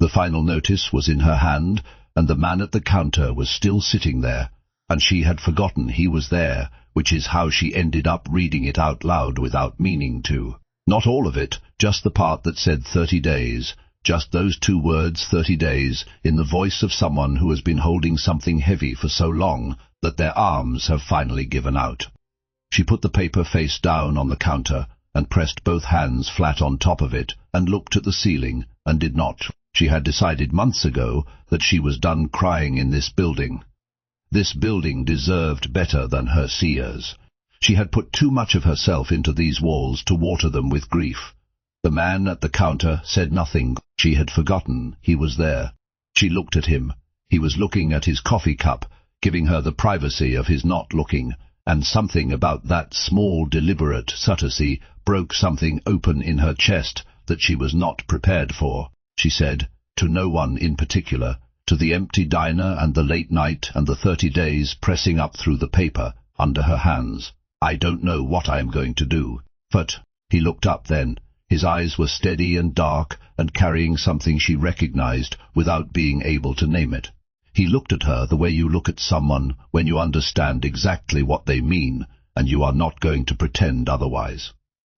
The final notice was in her hand, and the man at the counter was still sitting there, and she had forgotten he was there, which is how she ended up reading it out loud without meaning to. Not all of it, just the part that said 30 days, just those 2 words, 30 days, in the voice of someone who has been holding something heavy for so long that their arms have finally given out. She put the paper face down on the counter and pressed both hands flat on top of it and looked at the ceiling and did not. She had decided months ago that she was done crying in this building. This building deserved better than her seers. She had put too much of herself into these walls to water them with grief. The man at the counter said nothing. She had forgotten he was there. She looked at him. He was looking at his coffee cup, giving her the privacy of his not looking, and something about that small, deliberate subtlety broke something open in her chest that she was not prepared for. She said, to no one in particular, to the empty diner and the late night and the 30 days pressing up through the paper under her hands, I don't know what I am going to do. But he looked up then. His eyes were steady and dark and carrying something she recognized without being able to name it. He looked at her the way you look at someone when you understand exactly what they mean and you are not going to pretend otherwise.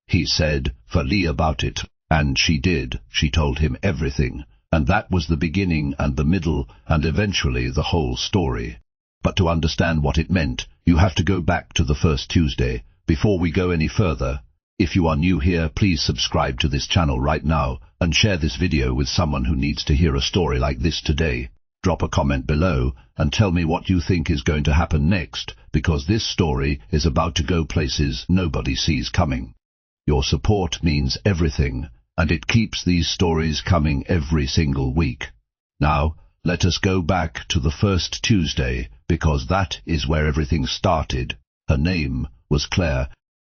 He said, "Flee about it," and she did. She told him everything, and that was the beginning and the middle and eventually the whole story. But to understand what it meant, you have to go back to the first Tuesday. Before we go any further, if you are new here, please subscribe to this channel right now and share this video with someone who needs to hear a story like this today. Drop a comment below and tell me what you think is going to happen next, because this story is about to go places nobody sees coming. Your support means everything, and it keeps these stories coming every single week. Now, let us go back to the first Tuesday, because that is where everything started. Her name was Claire.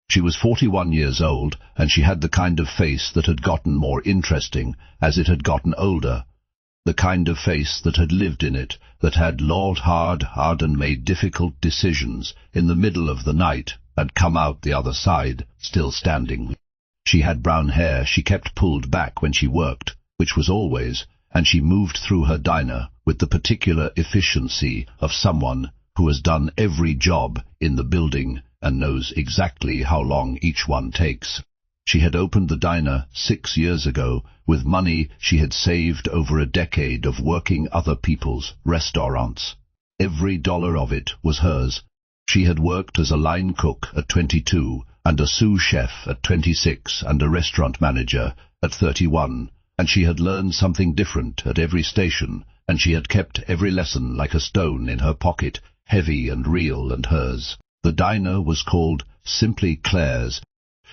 She was 41 years old, and she had the kind of face that had gotten more interesting as it had gotten older. The kind of face that had lived in it, that had lolled hard and made difficult decisions in the middle of the night and come out the other side, still standing. She had brown hair she kept pulled back when she worked, which was always, and she moved through her diner with the particular efficiency of someone who has done every job in the building and knows exactly how long each one takes. She had opened the diner 6 years ago with money she had saved over a decade of working other people's restaurants. Every dollar of it was hers. She had worked as a line cook at 22 and a sous chef at 26 and a restaurant manager at 31, and she had learned something different at every station, and she had kept every lesson like a stone in her pocket, heavy and real and hers. The diner was called simply Claire's.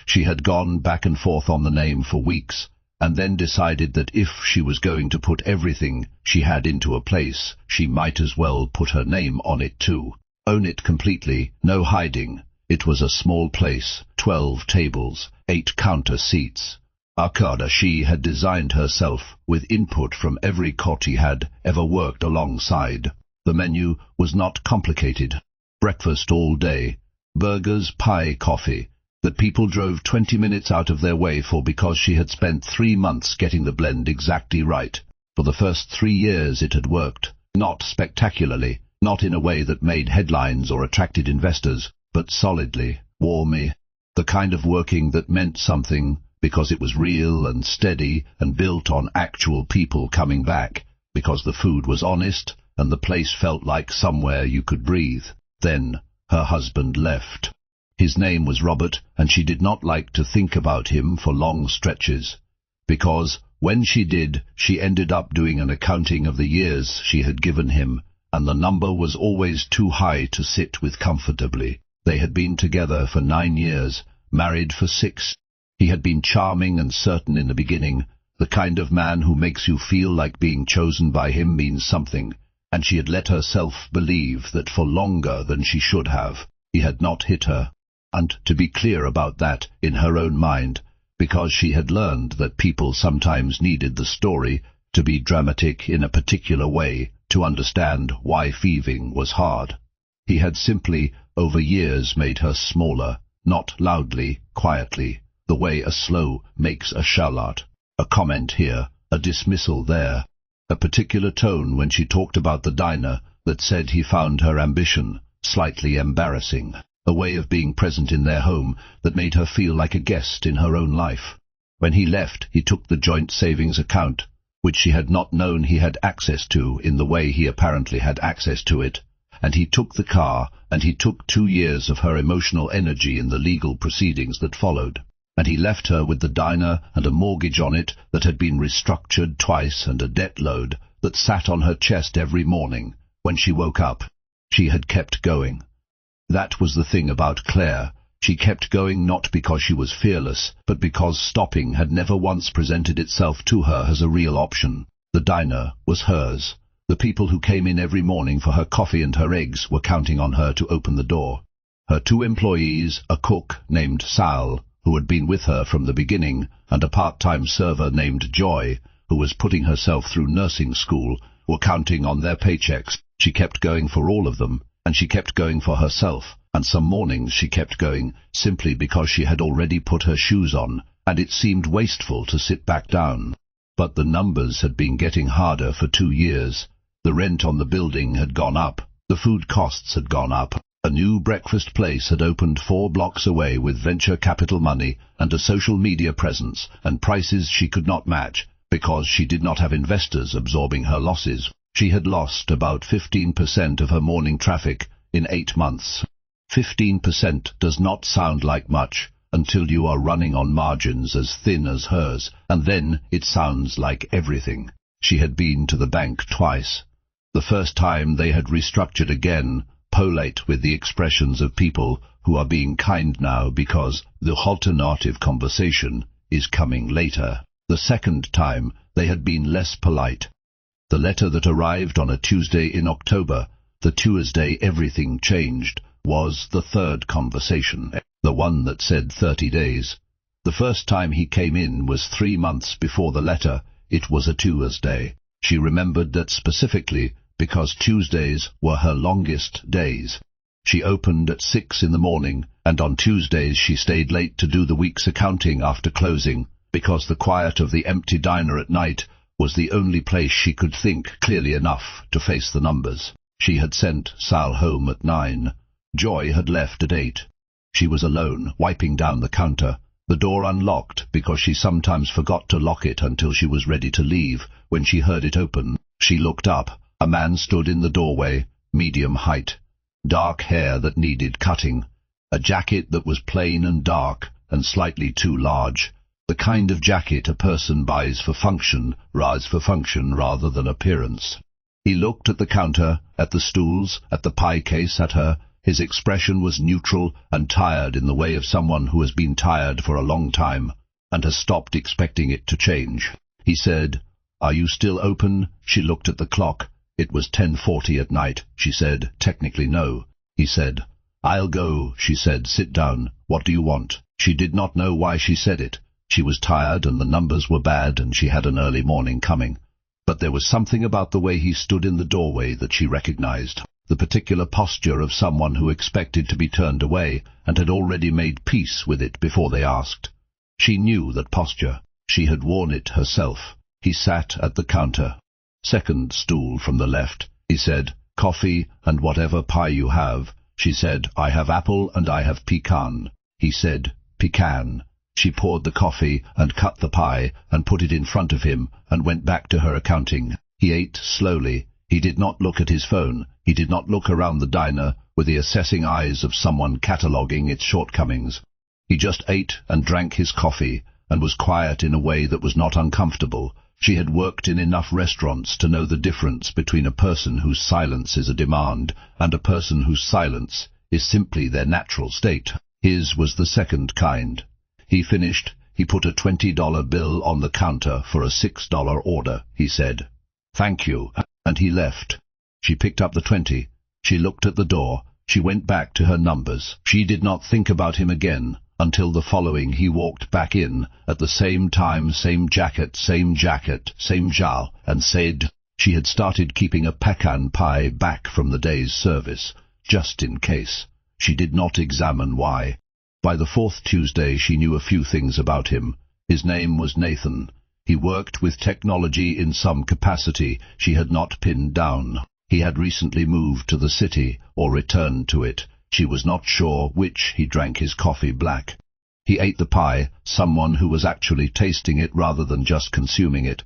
She had gone back and forth on the name for weeks, and then decided that if she was going to put everything she had into a place, she might as well put her name on it too. Own it completely, no hiding. It was a small place, 12 tables, 8 counter seats. Arcada she had designed herself with input from every cot he had ever worked alongside. The menu was not complicated. Breakfast all day, burgers, pie, coffee, that people drove 20 minutes out of their way for because she had spent 3 months getting the blend exactly right. For the first 3 years it had worked, not spectacularly, not in a way that made headlines or attracted investors, but solidly, warmly, the kind of working that meant something because it was real and steady and built on actual people coming back, because the food was honest and the place felt like somewhere you could breathe. Then her husband left. His name was Robert, and she did not like to think about him for long stretches, because when she did, she ended up doing an accounting of the years she had given him, and the number was always too high to sit with comfortably. They had been together for 9 years, married for 6. He had been charming and certain in the beginning, the kind of man who makes you feel like being chosen by him means something, and she had let herself believe that for longer than she should have, he had not hit her. And to be clear about that in her own mind, because she had learned that people sometimes needed the story to be dramatic in a particular way to understand why thieving was hard. He had simply, over years, made her smaller, not loudly, quietly, the way a slow makes a shallot. A comment here, a dismissal there. a particular tone when she talked about the diner that said he found her ambition slightly embarrassing, a way of being present in their home that made her feel like a guest in her own life. When he left, he took the joint savings account, which she had not known he had access to in the way he apparently had access to it, and he took the car, and he took 2 years of her emotional energy in the legal proceedings that followed. And he left her with the diner and a mortgage on it that had been restructured twice and a debt load that sat on her chest every morning. When she woke up, she had kept going. That was the thing about Claire. She kept going not because she was fearless, but because stopping had never once presented itself to her as a real option. The diner was hers. The people who came in every morning for her coffee and her eggs were counting on her to open the door. Her 2 employees, a cook named Sal, who had been with her from the beginning, and a part-time server named Joy, who was putting herself through nursing school, were counting on their paychecks. She kept going for all of them, and she kept going for herself, and some mornings she kept going simply because she had already put her shoes on, and it seemed wasteful to sit back down. But the numbers had been getting harder for 2 years. The rent on the building had gone up. The food costs had gone up. A new breakfast place had opened 4 blocks away with venture capital money and a social media presence and prices she could not match because she did not have investors absorbing her losses. She had lost about 15% of her morning traffic in 8 months. 15% does not sound like much until you are running on margins as thin as hers, and then it sounds like everything. She had been to the bank twice. The first time they had restructured again, polite with the expressions of people who are being kind now because the alternative conversation is coming later. The second time they had been less polite. The letter that arrived on a Tuesday in October, the Tuesday everything changed, was the third conversation, the one that said 30 days. The first time he came in was 3 months before the letter. It was a Tuesday. She remembered that specifically because Tuesdays were her longest days. She opened at 6 in the morning, and on Tuesdays she stayed late to do the week's accounting after closing, because the quiet of the empty diner at night was the only place she could think clearly enough to face the numbers. She had sent Sal home at 9. Joy had left at 8. She was alone, wiping down the counter, the door unlocked because she sometimes forgot to lock it until she was ready to leave. When she heard it open, she looked up. A man stood in the doorway, medium height, dark hair that needed cutting, a jacket that was plain and dark and slightly too large, the kind of jacket a person buys for function rather than appearance. He looked at the counter, at the stools, at the pie case, at her. His expression was neutral and tired in the way of someone who has been tired for a long time and has stopped expecting it to change. He said, "Are you still open?" She looked at the clock. It was 10:40 at night. She said, "Technically no." He said, "I'll go." She said, "Sit down. What do you want?" She did not know why she said it. She was tired and the numbers were bad and she had an early morning coming. But there was something about the way he stood in the doorway that she recognized. The particular posture of someone who expected to be turned away and had already made peace with it before they asked. She knew that posture. She had worn it herself. He sat at the counter. Second stool from the left. He said, "Coffee and whatever pie you have." She said, "I have apple and I have pecan." He said, "Pecan." She poured the coffee and cut the pie and put it in front of him and went back to her accounting. He ate slowly. He did not look at his phone. He did not look around the diner with the assessing eyes of someone cataloguing its shortcomings. He just ate and drank his coffee and was quiet in a way that was not uncomfortable. She had worked in enough restaurants to know the difference between a person whose silence is a demand and a person whose silence is simply their natural state. His was the second kind. He finished. He put a $20 bill on the counter for a $6 order. He said, "Thank you," and he left. She picked up the 20. She looked at the door. She went back to her numbers. She did not think about him again until the following. He walked back in at the same time, same jacket, same jowl, and said she had started keeping a pecan pie back from the day's service, just in case. She did not examine why. By the 4th Tuesday she knew a few things about him. His name was Nathan. He worked with technology in some capacity she had not pinned down. He had recently moved to the city, or returned to it. She was not sure which. He drank his coffee black. He ate the pie, someone who was actually tasting it rather than just consuming it.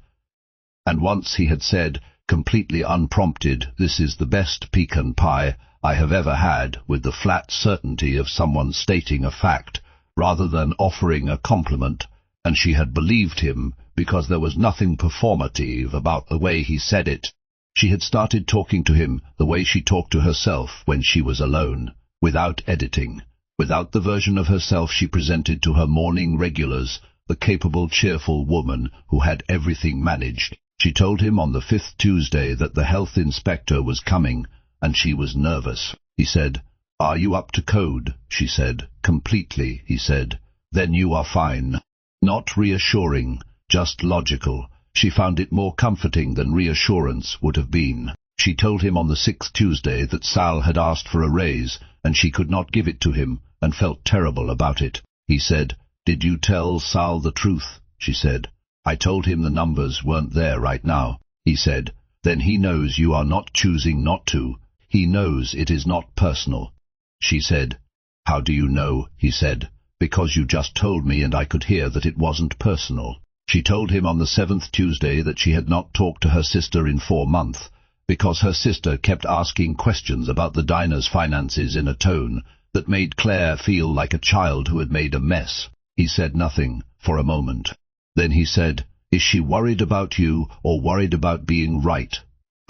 And once he had said, completely unprompted, "This is the best pecan pie I have ever had," with the flat certainty of someone stating a fact, rather than offering a compliment, and she had believed him because there was nothing performative about the way he said it. She had started talking to him the way she talked to herself when she was alone, without editing, without the version of herself she presented to her morning regulars, the capable, cheerful woman who had everything managed. She told him on the 5th Tuesday that the health inspector was coming, and she was nervous. He said, "Are you up to code?" She said, "Completely," he said. "Then you are fine." Not reassuring, just logical. She found it more comforting than reassurance would have been. She told him on the 6th Tuesday that Sal had asked for a raise, and she could not give it to him, and felt terrible about it. He said, "Did you tell Sal the truth?" She said, "I told him the numbers weren't there right now." He said, "Then he knows you are not choosing not to. He knows it is not personal." She said, "How do you know?" He said, "Because you just told me and I could hear that it wasn't personal." She told him on the 7th Tuesday that she had not talked to her sister in 4 months, because her sister kept asking questions about the diner's finances in a tone that made Claire feel like a child who had made a mess. He said nothing for a moment. Then he said, "Is she worried about you or worried about being right?"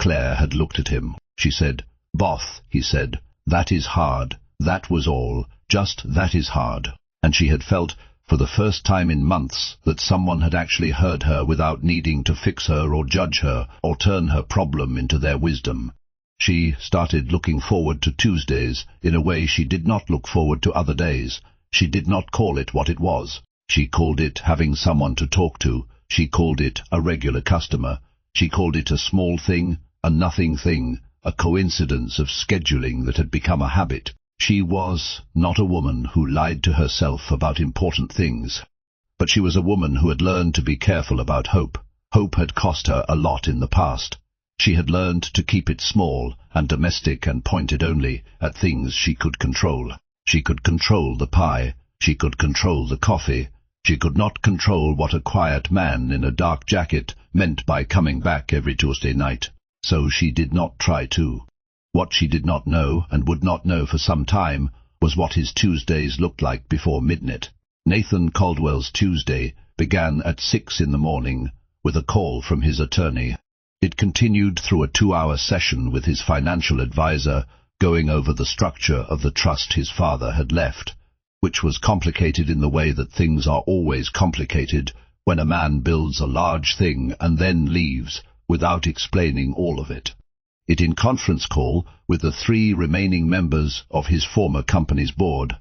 Claire had looked at him. She said, "Both," he said. "That is hard. That was all. Just that is hard." And she had felt, for the first time in months, that someone had actually heard her without needing to fix her or judge her or turn her problem into their wisdom. She started looking forward to Tuesdays in a way she did not look forward to other days. She did not call it what it was. She called it having someone to talk to. She called it a regular customer. She called it a small thing, a nothing thing, a coincidence of scheduling that had become a habit. She was not a woman who lied to herself about important things, but she was a woman who had learned to be careful about hope. Hope had cost her a lot in the past. She had learned to keep it small and domestic and pointed only at things she could control. She could control the pie. She could control the coffee. She could not control what a quiet man in a dark jacket meant by coming back every Tuesday night. So she did not try to. What she did not know, and would not know for some time, was what his Tuesdays looked like before midnight. Nathan Caldwell's Tuesday began at 6 in the morning with a call from his attorney. It continued through a 2-hour session with his financial advisor, going over the structure of the trust his father had left, which was complicated in the way that things are always complicated when a man builds a large thing and then leaves without explaining all of it. It in conference call with the 3 remaining members of his former company's board,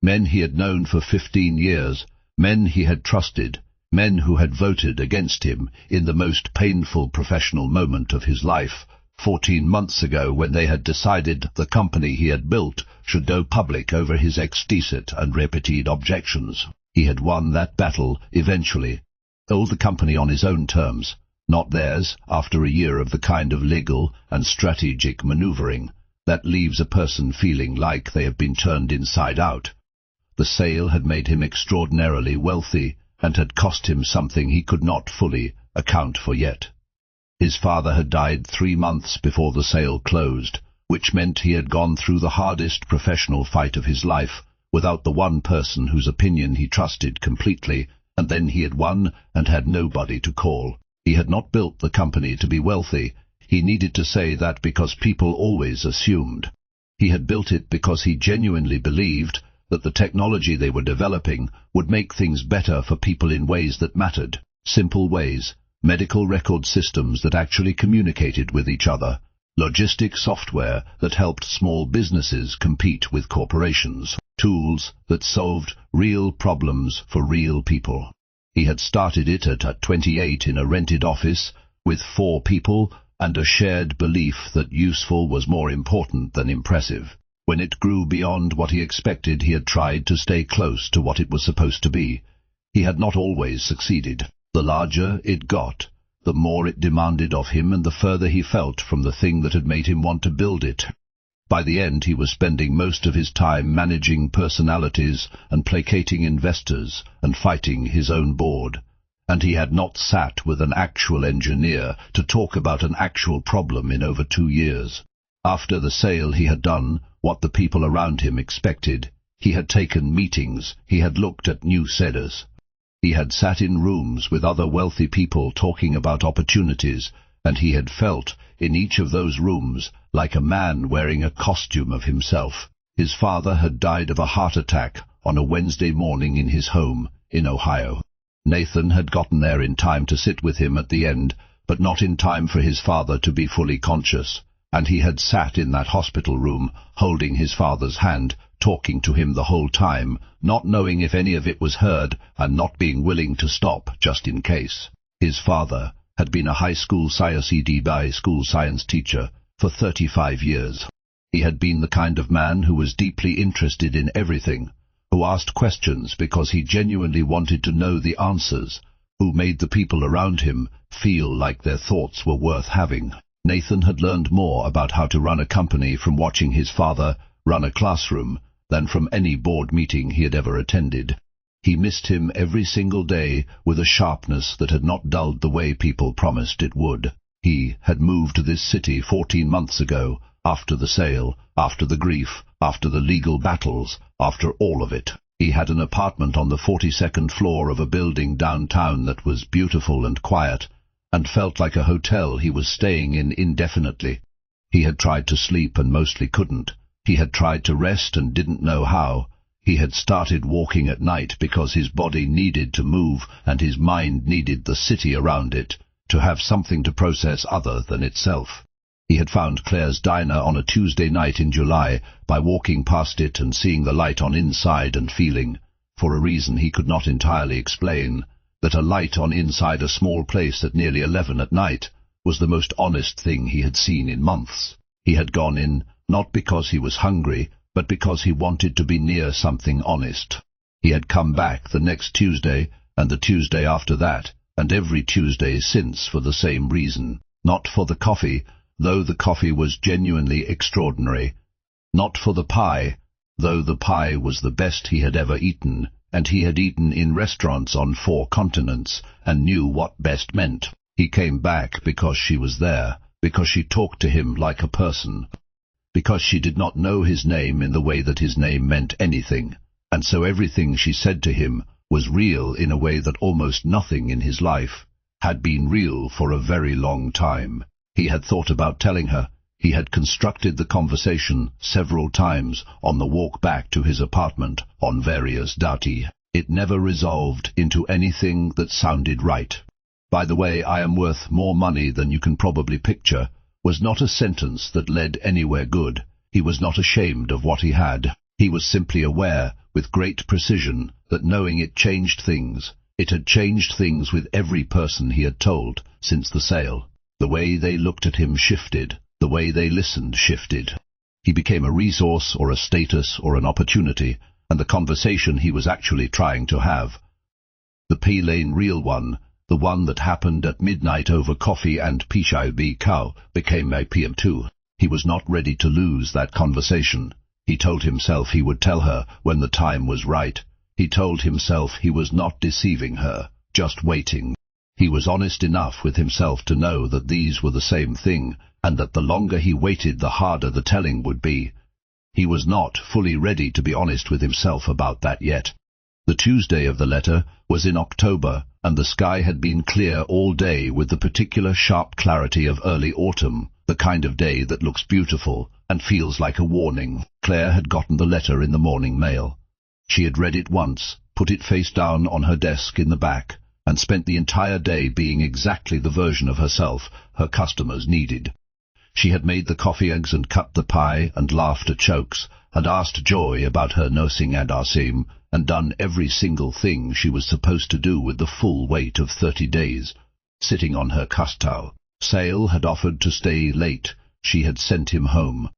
men he had known for 15 years, men he had trusted, men who had voted against him in the most painful professional moment of his life, 14 months ago, when they had decided the company he had built should go public over his explicit and repeated objections. He had won that battle eventually, sold the company on his own terms, not theirs, after a year of the kind of legal and strategic maneuvering that leaves a person feeling like they have been turned inside out. The sale had made him extraordinarily wealthy and had cost him something he could not fully account for yet. His father had died 3 months before the sale closed, which meant he had gone through the hardest professional fight of his life without the one person whose opinion he trusted completely, and then he had won and had nobody to call. He had not built the company to be wealthy. He needed to say that because people always assumed. He had built it because he genuinely believed that the technology they were developing would make things better for people in ways that mattered. Simple ways, medical record systems that actually communicated with each other, logistic software that helped small businesses compete with corporations, tools that solved real problems for real people. He had started it at 28 in a rented office with 4 people and a shared belief that useful was more important than impressive. When it grew beyond what he expected, he had tried to stay close to what it was supposed to be. He had not always succeeded. The larger it got, the more it demanded of him and the further he felt from the thing that had made him want to build it. By the end he was spending most of his time managing personalities and placating investors and fighting his own board. And he had not sat with an actual engineer to talk about an actual problem in over 2 years. After the sale he had done what the people around him expected. He had taken meetings, he had looked at new sellers. He had sat in rooms with other wealthy people talking about opportunities, and he had felt, in each of those rooms, like a man wearing a costume of himself. His father had died of a heart attack on a Wednesday morning in his home in Ohio. Nathan had gotten there in time to sit with him at the end, but not in time for his father to be fully conscious, and he had sat in that hospital room, holding his father's hand, talking to him the whole time, not knowing if any of it was heard, and not being willing to stop just in case. His father had been a high school school science teacher for 35 years. He had been the kind of man who was deeply interested in everything, who asked questions because he genuinely wanted to know the answers, who made the people around him feel like their thoughts were worth having. Nathan had learned more about how to run a company from watching his father run a classroom than from any board meeting he had ever attended. He missed him every single day with a sharpness that had not dulled the way people promised it would. He had moved to this city 14 months ago, after the sale, after the grief, after the legal battles, after all of it. He had an apartment on the 42nd floor of a building downtown that was beautiful and quiet, and felt like a hotel he was staying in indefinitely. He had tried to sleep and mostly couldn't. He had tried to rest and didn't know how. He had started walking at night because his body needed to move and his mind needed the city around it, to have something to process other than itself. He had found Claire's diner on a Tuesday night in July by walking past it and seeing the light on inside and feeling, for a reason he could not entirely explain, that a light on inside a small place at nearly 11 at night was the most honest thing he had seen in months. He had gone in, not because he was hungry, but because he wanted to be near something honest. He had come back the next Tuesday, and the Tuesday after that, and every Tuesday since for the same reason. Not for the coffee, though the coffee was genuinely extraordinary. Not for the pie, though the pie was the best he had ever eaten, and he had eaten in restaurants on 4 continents, and knew what best meant. He came back because she was there, because she talked to him like a person, because she did not know his name in the way that his name meant anything, and so everything she said to him was real in a way that almost nothing in his life had been real for a very long time. He had thought about telling her. He had constructed the conversation several times on the walk back to his apartment on various dati. It never resolved into anything that sounded right. By the way, I am worth more money than you can probably picture, was not a sentence that led anywhere good. He was not ashamed of what he had. He was simply aware, with great precision, that knowing it changed things. It had changed things with every person he had told since the sale. The way they looked at him shifted. The way they listened shifted. He became a resource or a status or an opportunity, and the conversation he was actually trying to have, the P-Lane real one, the one that happened at midnight over coffee and P-Shy-B cow, became a PM2. He was not ready to lose that conversation. He told himself he would tell her when the time was right. He told himself he was not deceiving her, just waiting. He was honest enough with himself to know that these were the same thing, and that the longer he waited the harder the telling would be. He was not fully ready to be honest with himself about that yet. The Tuesday of the letter was in October, and the sky had been clear all day with the particular sharp clarity of early autumn, the kind of day that looks beautiful and feels like a warning. Claire had gotten the letter in the morning mail. She had read it once, put it face down on her desk in the back, and spent the entire day being exactly the version of herself her customers needed. She had made the coffee eggs and cut the pie and laughed at jokes, and asked Joy about her nursing and Asim, and done every single thing she was supposed to do with the full weight of 30 days, sitting on her kastau. Sale had offered to stay late. She had sent him home.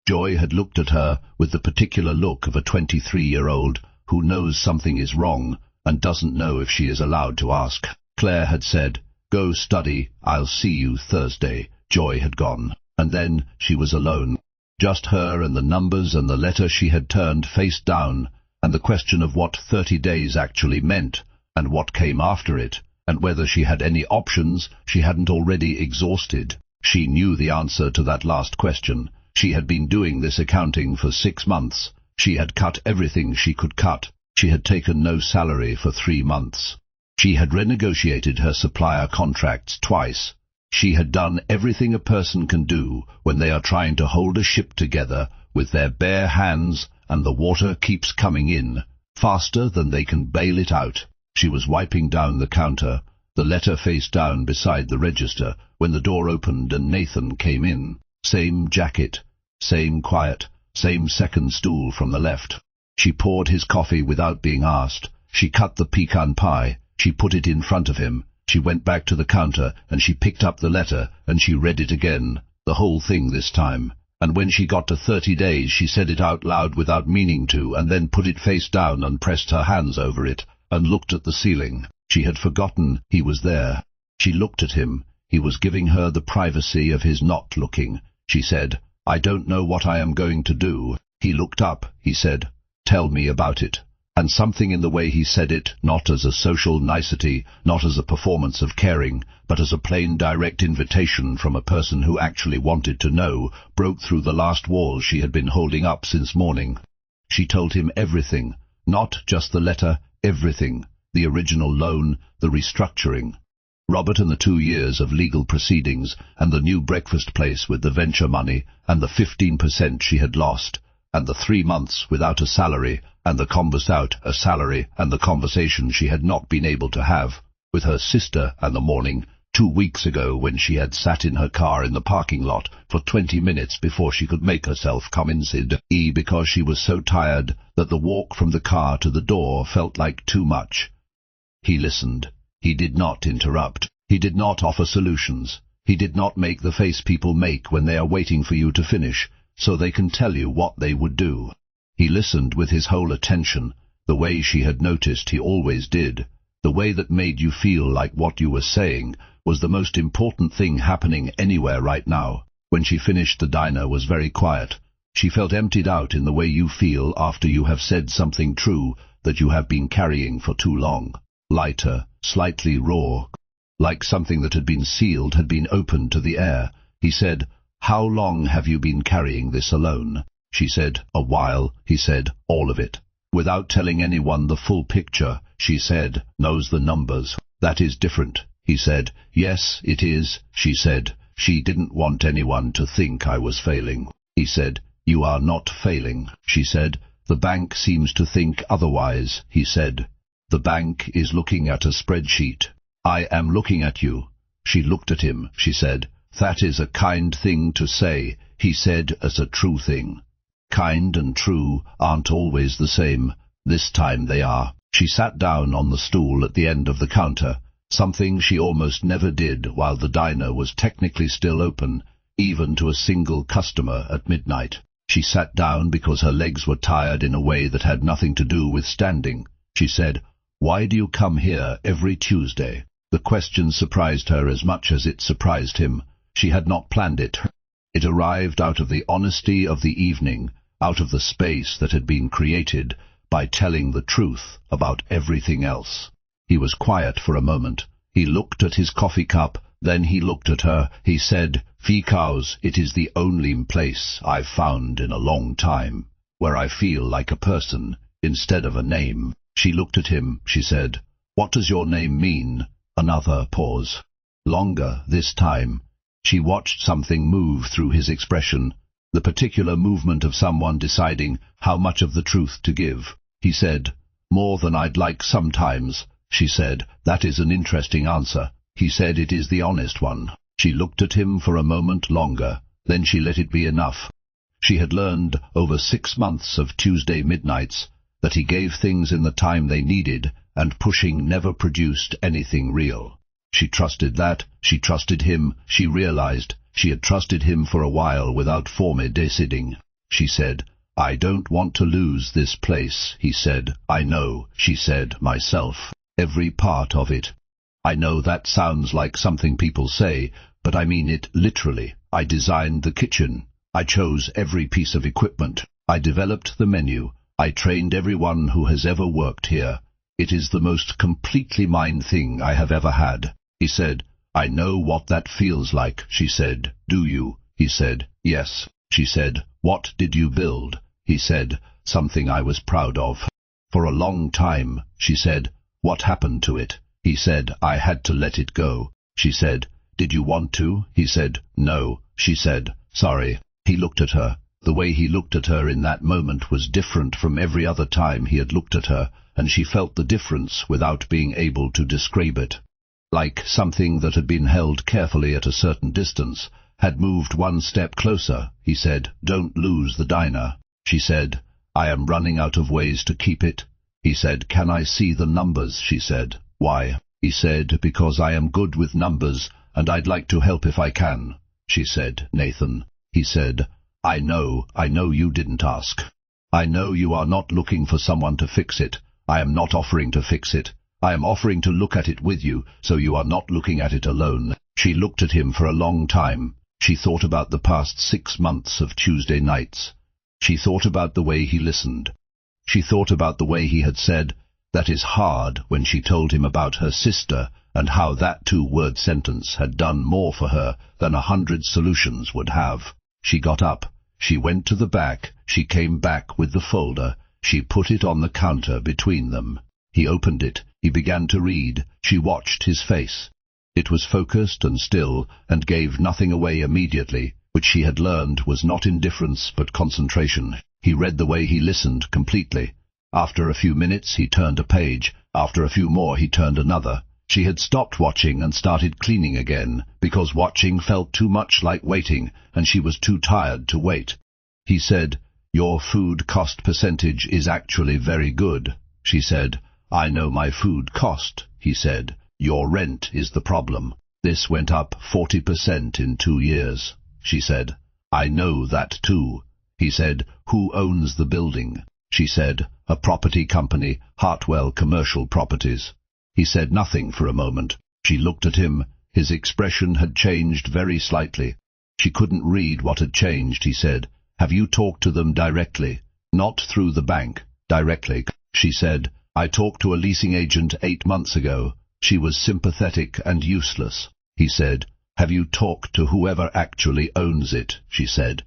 Joy had looked at her with the particular look of a 23-year-old who knows something is wrong and doesn't know if she is allowed to ask. Claire had said, "Go study, I'll see you Thursday." Joy had gone, and then she was alone. Just her and the numbers and the letter she had turned face down, and the question of what 30 days actually meant, and what came after it, and whether she had any options she hadn't already exhausted. She knew the answer to that last question. She had been doing this accounting for 6 months. She had cut everything she could cut. She had taken no salary for 3 months. She had renegotiated her supplier contracts twice. She had done everything a person can do when they are trying to hold a ship together with their bare hands and the water keeps coming in, faster than they can bail it out. She was wiping down the counter, the letter face down beside the register, when the door opened and Nathan came in. Same jacket, same quiet, same second stool from the left. She poured his coffee without being asked. She cut the pecan pie. She put it in front of him. She went back to the counter, and she picked up the letter, and she read it again, the whole thing this time. And when she got to 30 days, she said it out loud without meaning to, and then put it face down and pressed her hands over it, and looked at the ceiling. She had forgotten he was there. She looked at him. He was giving her the privacy of his not looking. She said, "I don't know what I am going to do." He looked up. He said, "Tell me about it." And something in the way he said it, not as a social nicety, not as a performance of caring, but as a plain direct invitation from a person who actually wanted to know, broke through the last wall she had been holding up since morning. She told him everything, not just the letter, everything, the original loan, the restructuring. Robert and the 2 years of legal proceedings, and the new breakfast place with the venture money, and the 15% she had lost, and the 3 months without a salary, and the conversation she had not been able to have with her sister, and the morning 2 weeks ago when she had sat in her car in the parking lot for 20 minutes before she could make herself come inside, because she was so tired that the walk from the car to the door felt like too much. He listened. He did not interrupt. He did not offer solutions. He did not make the face people make when they are waiting for you to finish, so they can tell you what they would do. He listened with his whole attention, the way she had noticed he always did. The way that made you feel like what you were saying was the most important thing happening anywhere right now. When she finished, the diner was very quiet. She felt emptied out in the way you feel after you have said something true that you have been carrying for too long. Lighter, slightly raw, like something that had been sealed had been opened to the air. He said, "How long have you been carrying this alone?" She said, "A while." He said, "All of it?" Without telling anyone the full picture, she said, "Knows the numbers." "That is different." He said, "Yes, it is." She said, "She didn't want anyone to think I was failing." He said, "You are not failing." She said, "The bank seems to think otherwise." He said, "The bank is looking at a spreadsheet." "I am looking at you." She looked at him. She said, "That is a kind thing to say." He said, "As a true thing." Kind and true aren't always the same. This time they are. She sat down on the stool at the end of the counter, something she almost never did while the diner was technically still open, even to a single customer at midnight. She sat down because her legs were tired in a way that had nothing to do with standing. She said, "Why do you come here every Tuesday?" The question surprised her as much as it surprised him. She had not planned it. It arrived out of the honesty of the evening, out of the space that had been created by telling the truth about everything else. He was quiet for a moment. He looked at his coffee cup, then he looked at her. He said, "Because it is the only place I've found in a long time where I feel like a person instead of a name." She looked at him. She said, "What does your name mean?" Another pause. Longer this time. She watched something move through his expression, the particular movement of someone deciding how much of the truth to give. He said, "More than I'd like sometimes." She said, "That is an interesting answer." He said, "It is the honest one." She looked at him for a moment longer, then she let it be enough. She had learned over 6 months of Tuesday midnights that he gave things in the time they needed, and pushing never produced anything real. She trusted that. She trusted him. She realized she had trusted him for a while without formally deciding. She said, "I don't want to lose this place." He said, "I know." She said, "Myself. Every part of it." I know that sounds like something people say, but I mean it literally. I designed the kitchen. I chose every piece of equipment. I developed the menu. I trained everyone who has ever worked here. It is the most completely mine thing I have ever had. He said, I know what that feels like, she said. Do you? He said, yes. She said, what did you build? He said, something I was proud of. For a long time, she said, what happened to it? He said, I had to let it go. She said, did you want to? He said, no. She said, sorry. He looked at her. The way he looked at her in that moment was different from every other time he had looked at her, and she felt the difference without being able to describe it. Like something that had been held carefully at a certain distance had moved one step closer. He said, don't lose the diner. She said, I am running out of ways to keep it. He said, can I see the numbers? She said, why? He said, because I am good with numbers, and I'd like to help if I can. She said, Nathan. He said, I know you didn't ask. I know you are not looking for someone to fix it. I am not offering to fix it. I am offering to look at it with you, so you are not looking at it alone. She looked at him for a long time. She thought about the past 6 months of Tuesday nights. She thought about the way he listened. She thought about the way he had said, that is hard, when she told him about her sister, and how that 2-word sentence had done more for her than 100 solutions would have. She got up. She went to the back. She came back with the folder. She put it on the counter between them. He opened it. He began to read. She watched his face. It was focused and still, and gave nothing away immediately, which she had learned was not indifference but concentration. He read the way he listened completely. After a few minutes he turned a page. After a few more he turned another. She had stopped watching and started cleaning again, because watching felt too much like waiting, and she was too tired to wait. He said, your food cost percentage is actually very good. She said, I know my food cost. He said, your rent is the problem. This went up 40% in 2 years. She said, I know that too. He said, who owns the building? She said, a property company, Hartwell Commercial Properties. He said nothing for a moment. She looked at him. His expression had changed very slightly. She couldn't read what had changed. He said, have you talked to them directly? Not through the bank, directly. She said, I talked to a leasing agent 8 months ago. She was sympathetic and useless. He said, have you talked to whoever actually owns it? She said,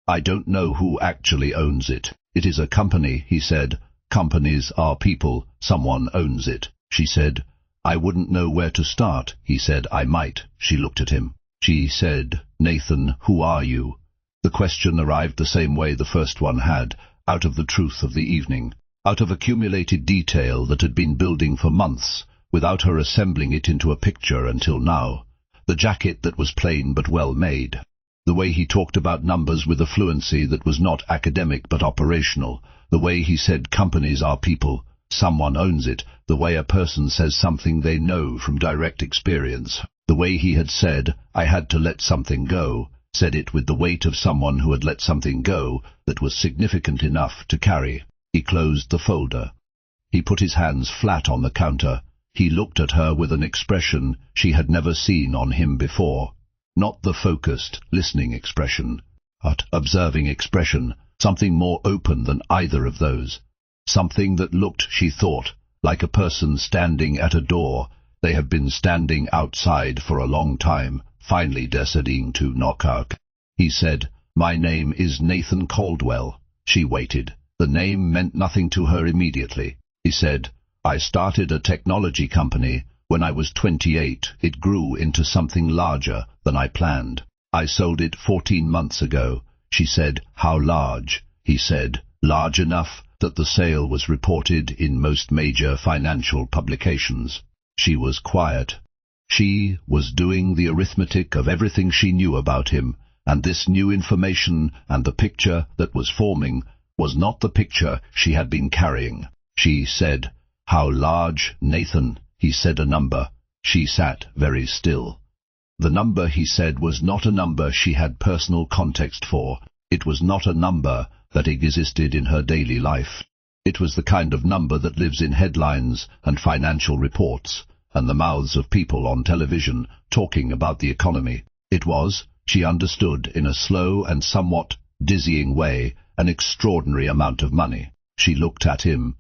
I don't know who actually owns it. It is a company, he said. Companies are people. Someone owns it. She said, I wouldn't know where to start. He said, I might. She looked at him. She said, Nathan, who are you? The question arrived the same way the first one had, out of the truth of the evening, out of accumulated detail that had been building for months, without her assembling it into a picture until now. The jacket that was plain but well made. The way he talked about numbers with a fluency that was not academic but operational. The way he said companies are people. Someone owns it, the way a person says something they know from direct experience. The way he had said, I had to let something go, said it with the weight of someone who had let something go that was significant enough to carry. He closed the folder. He put his hands flat on the counter. He looked at her with an expression she had never seen on him before. Not the focused, listening expression, but observing expression, something more open than either of those. Something that looked, she thought, like a person standing at a door. They have been standing outside for a long time, finally deciding to knock out. He said, my name is Nathan Caldwell. She waited. The name meant nothing to her immediately. He said, I started a technology company. When I was 28, it grew into something larger than I planned. I sold it 14 months ago. She said, how large? He said, large enough that the sale was reported in most major financial publications. She was quiet. She was doing the arithmetic of everything she knew about him, and this new information and the picture that was forming was not the picture she had been carrying. She said, how large, Nathan? He said a number. She sat very still. The number he said was not a number she had personal context for. It was not a number that existed in her daily life. It was the kind of number that lives in headlines and financial reports, and the mouths of people on television talking about the economy. It was, she understood in a slow and somewhat dizzying way, an extraordinary amount of money. She looked at him.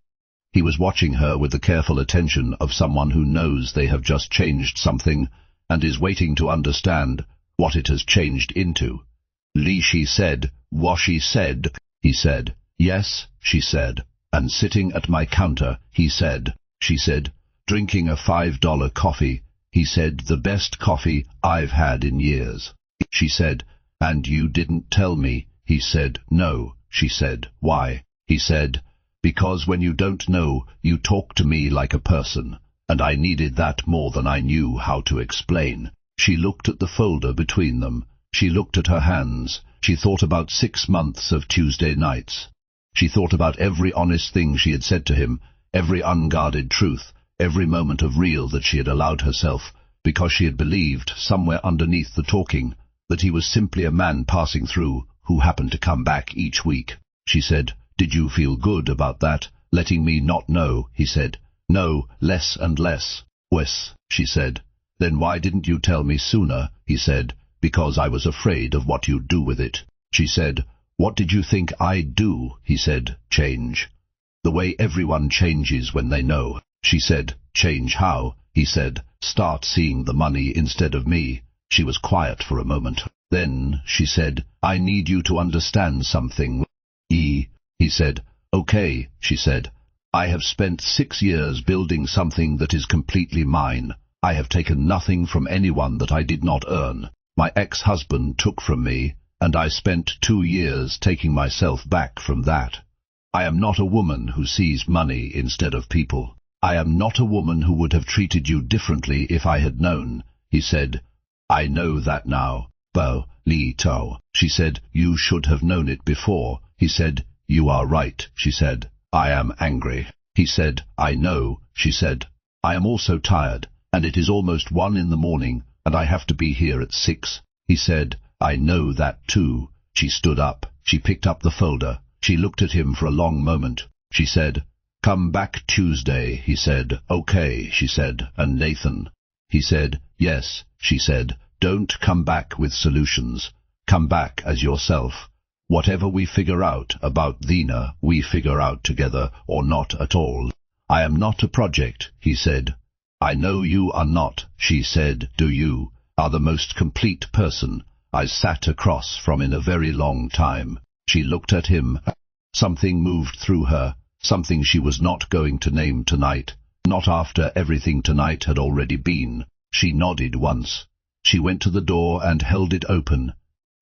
He was watching her with the careful attention of someone who knows they have just changed something and is waiting to understand what it has changed into. Lee, she said. Washi said. He said. Yes, she said. And sitting at my counter, he said. She said. Drinking a $5 coffee. He said, the best coffee I've had in years. She said. And you didn't tell me. He said. No. She said. Why? He said. Because when you don't know, you talk to me like a person, and I needed that more than I knew how to explain. She looked at the folder between them. She looked at her hands. She thought about 6 months of Tuesday nights. She thought about every honest thing she had said to him, every unguarded truth, every moment of real that she had allowed herself, because she had believed, somewhere underneath the talking, that he was simply a man passing through who happened to come back each week. She said, Did you feel good about that, letting me not know? He said, No, less and less. Wes, she said. Then why didn't you tell me sooner? He said, Because I was afraid of what you'd do with it. She said, What did you think I'd do? He said, Change. The way everyone changes when they know. She said, Change how? He said, Start seeing the money instead of me. She was quiet for a moment. Then she said, I need you to understand something. He said, Okay, she said. I have spent 6 years building something that is completely mine. I have taken nothing from anyone that I did not earn. My ex-husband took from me, and I spent 2 years taking myself back from that. I am not a woman who sees money instead of people. I am not a woman who would have treated you differently if I had known. He said, I know that now. Bao, Li Tao. She said, You should have known it before. He said, You are right. She said, I am angry. He said, I know. She said, I am also tired, and it is almost 1 in the morning, and I have to be here at 6. He said, I know that too. She stood up. She picked up the folder. She looked at him for a long moment. She said, Come back Tuesday. He said, Okay, she said. And Nathan? He said, Yes. She said, Don't come back with solutions. Come back as yourself. Whatever we figure out about Dina, we figure out together, or not at all. I am not a project, he said. I know you are not, she said. Do you? Are the most complete person I sat across from in a very long time. She looked at him. Something moved through her, something she was not going to name tonight, not after everything tonight had already been. She nodded once. She went to the door and held it open.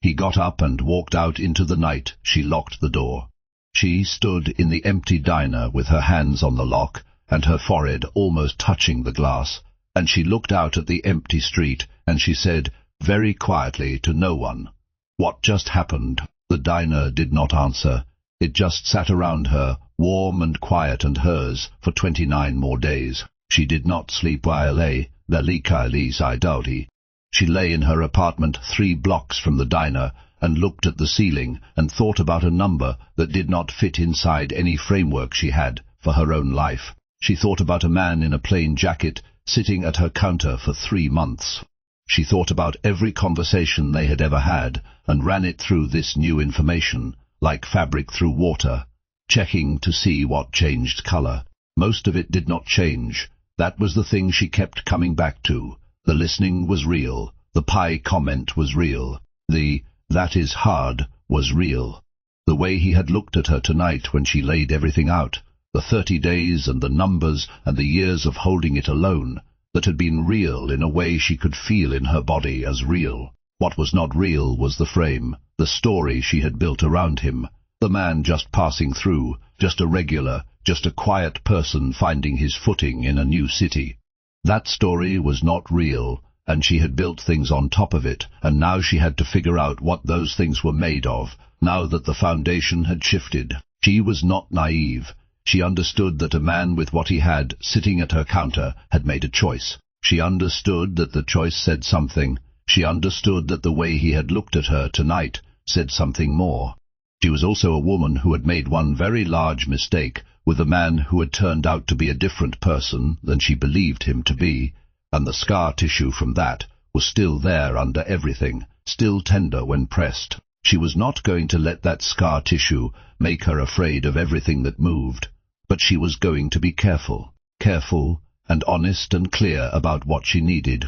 He got up and walked out into the night. She locked the door. She stood in the empty diner with her hands on the lock and her forehead almost touching the glass, and she looked out at the empty street, and she said, very quietly to no one, What just happened? The diner did not answer. It just sat around her, warm and quiet and hers, for 29 more days. She did not sleep while She lay in her apartment 3 blocks from the diner and looked at the ceiling and thought about a number that did not fit inside any framework she had for her own life. She thought about a man in a plain jacket sitting at her counter for 3 months. She thought about every conversation they had ever had and ran it through this new information, like fabric through water, checking to see what changed color. Most of it did not change. That was the thing she kept coming back to. The listening was real. The pie comment was real. The "that is hard" was real. The way he had looked at her tonight when she laid everything out, the 30 days and the numbers and the years of holding it alone, that had been real in a way she could feel in her body as real. What was not real was the frame, the story she had built around him, the man just passing through, just a regular, just a quiet person finding his footing in a new city. That story was not real, and she had built things on top of it, and now she had to figure out what those things were made of, now that the foundation had shifted. She was not naive. She understood that a man with what he had, sitting at her counter, had made a choice. She understood that the choice said something. She understood that the way he had looked at her tonight said something more. She was also a woman who had made one very large mistake with a man who had turned out to be a different person than she believed him to be, and the scar tissue from that was still there under everything, still tender when pressed. She was not going to let that scar tissue make her afraid of everything that moved, but she was going to be careful and honest and clear about what she needed.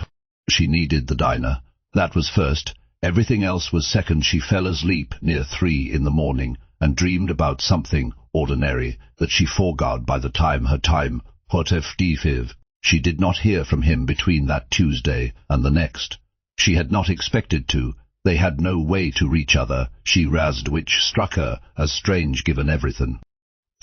She needed the diner. That was first. Everything else was second. She fell asleep near 3 in the morning and dreamed about something ordinary that she forgot by the time her time put FD5. She did not hear from him between that Tuesday and the next. She had not expected to. They had no way to reach other, she razzed, which struck her as strange given everything.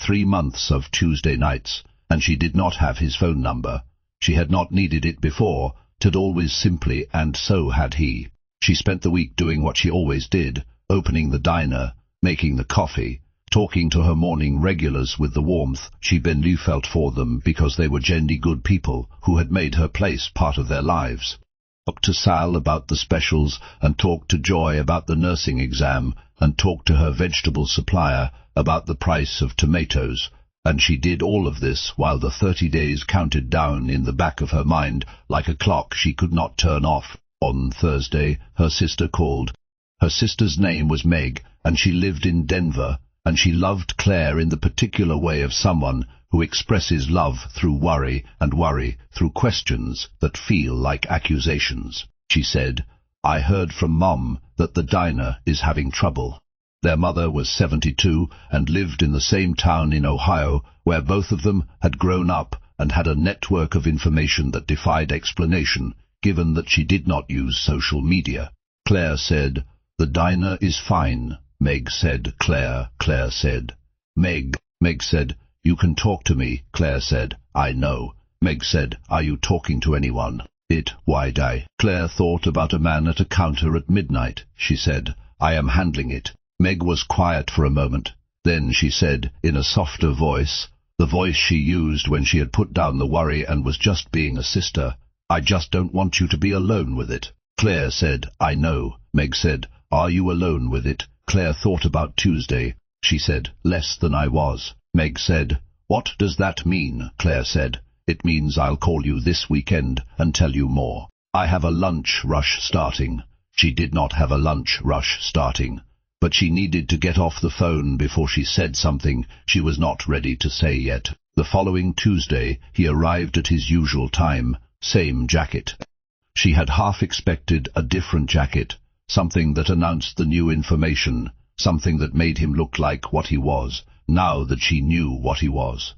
3 months of Tuesday nights, and she did not have his phone number. She had not needed it before, t'd always simply, and so had he. She spent the week doing what she always did, opening the diner, making the coffee, talking to her morning regulars with the warmth she knew felt for them because they were genuinely good people who had made her place part of their lives. Talked to Sal about the specials, and talked to Joy about the nursing exam, and talked to her vegetable supplier about the price of tomatoes, and she did all of this while the 30 days counted down in the back of her mind like a clock she could not turn off. On Thursday, her sister called. Her sister's name was Meg, and she lived in Denver, and she loved Claire in the particular way of someone who expresses love through worry, and worry through questions that feel like accusations. She said, "I heard from Mom that the diner is having trouble." Their mother was 72 and lived in the same town in Ohio where both of them had grown up and had a network of information that defied explanation, given that she did not use social media. Claire said, "The diner is fine." Meg said, Claire said. Meg said, "You can talk to me." Claire said, "I know." Meg said, "Are you talking to anyone?" Why'd I? Claire thought about a man at a counter at midnight. She said, "I am handling it." Meg was quiet for a moment. Then she said, in a softer voice, the voice she used when she had put down the worry and was just being a sister, "I just don't want you to be alone with it." Claire said, "I know." Meg said, "Are you alone with it?" Claire thought about Tuesday. She said, "Less than I was." Meg said, "What does that mean?" Claire said, "It means I'll call you this weekend and tell you more. I have a lunch rush starting." She did not have a lunch rush starting, but she needed to get off the phone before she said something she was not ready to say yet. The following Tuesday he arrived at his usual time, same jacket. She had half expected a different jacket, something that announced the new information, something that made him look like what he was, now that she knew what he was.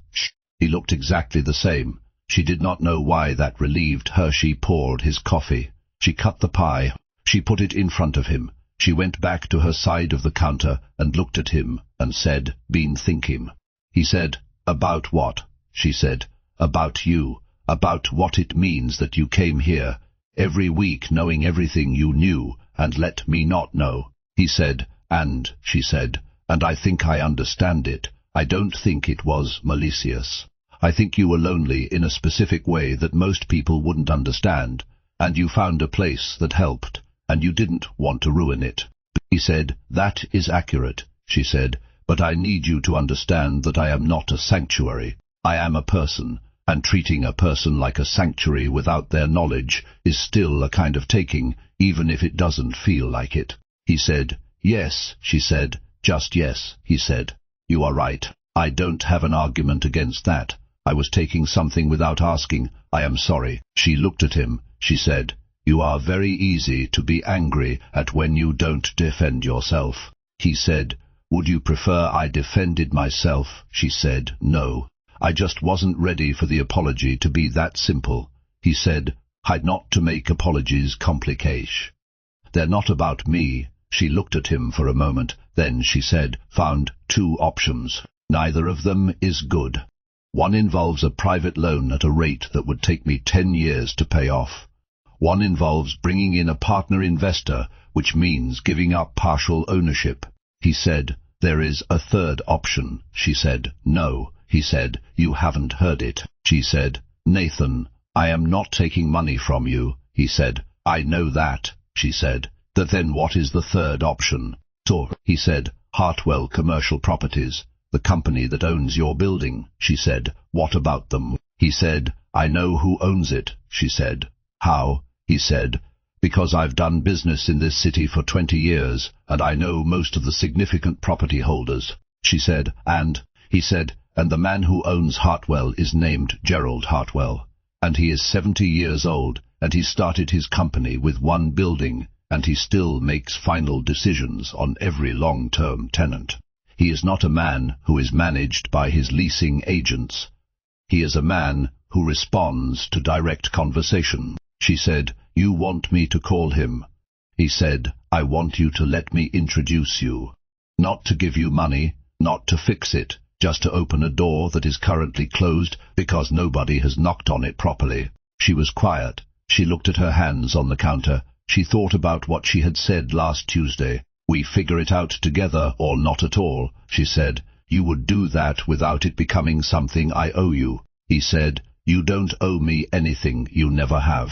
He looked exactly the same. She did not know why that relieved her. She poured his coffee. She cut the pie. She put it in front of him. She went back to her side of the counter and looked at him and said, "Been thinking." He said, "About what?" She said, "About you, about what it means that you came here every week knowing everything you knew and let me not know." He said, "And," she said, "and I think I understand it. I don't think it was malicious. I think you were lonely in a specific way that most people wouldn't understand, and you found a place that helped, and you didn't want to ruin it." He said, "That is accurate," she said, "but I need you to understand that I am not a sanctuary. I am a person, and treating a person like a sanctuary without their knowledge is still a kind of taking, even if it doesn't feel like it." He said, "Yes," she said, "just yes." He said, "You are right. I don't have an argument against that. I was taking something without asking. I am sorry." She looked at him. She said, "You are very easy to be angry at when you don't defend yourself." He said, "Would you prefer I defended myself?" She said, "No. I just wasn't ready for the apology to be that simple." He said, "I'd not to make apologies complication. They're not about me." She looked at him for a moment. Then she said, "Found 2 options. Neither of them is good. One involves a private loan at a rate that would take me 10 years to pay off. One involves bringing in a partner investor, which means giving up partial ownership." He said, "There is a third option." She said, "No." He said, "You haven't heard it." She said, "Nathan, I am not taking money from you." He said, "I know that." She said, "Then what is the third option?" So, he said, "Hartwell Commercial Properties, the company that owns your building." She said, "What about them?" He said, "I know who owns it." She said, How? He said. Because I've done business in this city for 20 years, and I know most of the significant property holders. She said, he said, and the man who owns Hartwell is named Gerald Hartwell, and he is 70 years old, and he started his company with one building, and he still makes final decisions on every long-term tenant. He is not a man who is managed by his leasing agents. He is a man who responds to direct conversation. She said, you want me to call him? He said, I want you to let me introduce you. Not to give you money, not to fix it, just to open a door that is currently closed because nobody has knocked on it properly. She was quiet. She looked at her hands on the counter. She thought about what she had said last Tuesday. We figure it out together or not at all, she said. You would do that without it becoming something I owe you. He said, you don't owe me anything, you never have.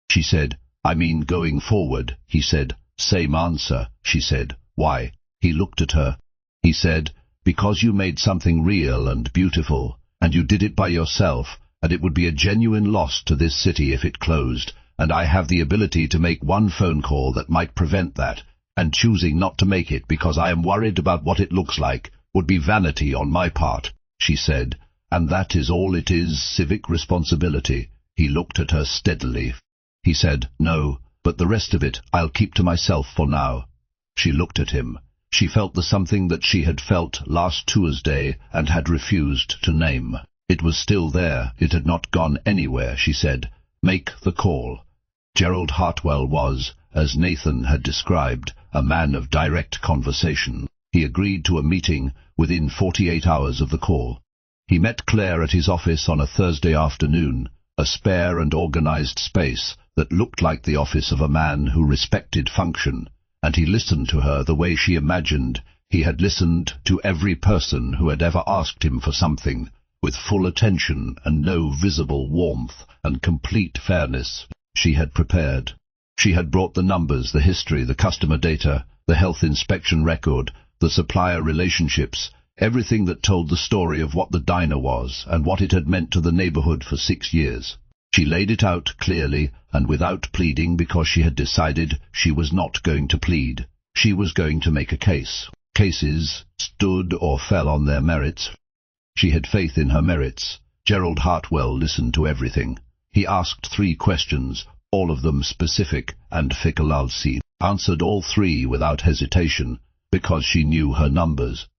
She said, I mean going forward. He said, same answer. She said, why? He looked at her. He said, because you made something real and beautiful, and you did it by yourself, and it would be a genuine loss to this city if it closed, and I have the ability to make one phone call that might prevent that, and choosing not to make it because I am worried about what it looks like would be vanity on my part, she said, and that is all it is, civic responsibility. He looked at her steadily. He said, no, but the rest of it I'll keep to myself for now. She looked at him. She felt the something that she had felt last Tuesday and had refused to name. It was still there. It had not gone anywhere, she said. Make the call. Gerald Hartwell was, as Nathan had described, a man of direct conversation. He agreed to a meeting within 48 hours of the call. He met Claire at his office on a Thursday afternoon, a spare and organized space that looked like the office of a man who respected function, and he listened to her the way she imagined he had listened to every person who had ever asked him for something, with full attention and no visible warmth and complete fairness. She had prepared. She had brought the numbers, the history, the customer data, the health inspection record, the supplier relationships, everything that told the story of what the diner was and what it had meant to the neighborhood for 6 years. She laid it out clearly and without pleading because she had decided she was not going to plead. She was going to make a case. Cases stood or fell on their merits. She had faith in her merits. Gerald Hartwell listened to everything. He asked 3 questions, all of them specific, and Ficalsi answered all 3 without hesitation because she knew her numbers.